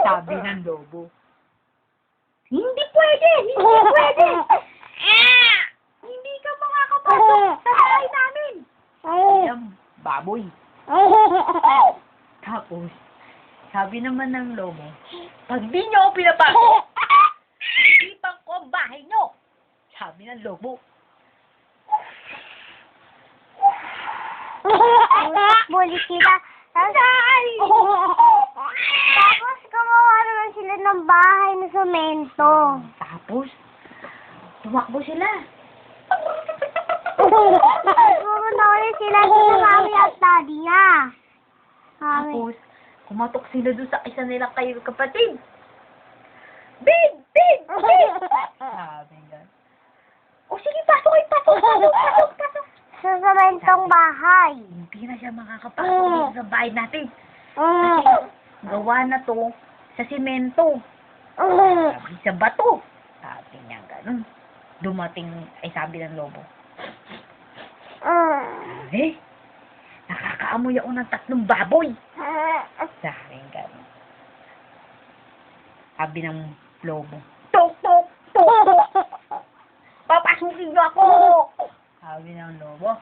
Sabi ng lobo. Hindi pwede! Hindi pwede! Hindi ka makakapasok sa bahay namin! Ayan, baboy. Tapos, sabi naman ng lobo, pag di nyo ako pinapasok, ipang ko ang bahay nyo! Sabi ng lobo. Buli sila. Tapos gumawa naman sila ng bahay na semento. Tapos, tumakbo sila. Pumunta ulit sila sa mami at daddy niya. Tapos, kumatok sila doon sa isa nilang kayo kapatid. Big! Big! Big! Sabi nga. O sige, pasok kayo, pasok. Sa sementong bahay. Hindi na siya makakapasok dito sa bahay natin. Kasi, gawa na to sa simento. Sabi sa bato. Sabi niya ganun. Dumating, ay sabi ng lobo. Nakakaamoy ako ng 3 baboy. Sabi niya ganun. Sabi ng lobo. Tok, tok, tok, tok. Papasukin niyo ako. Sabi ng lobo.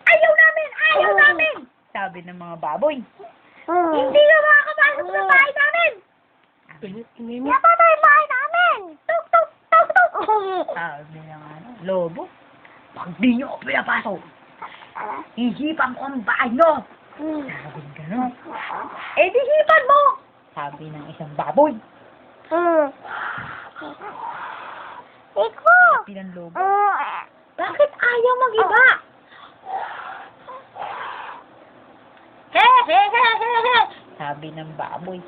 Ayaw namin! Ayaw namin! Sabi ng mga baboy. Hindi na makakapasok sa bahay namin! Yapa na yung bahay namin! Tok, tok, tok, tok! Sabi ng lobo. Pag di nyo ako pinapasok, hihipan ko ang bahay nyo! Sabi ng gano'n. Eh, di hipan mo! Sabi ng isang baboy. Iko! Sabi ng lobo. Bakit ayaw mag-iba? He, he, he, he, he. Sabi ng baboy.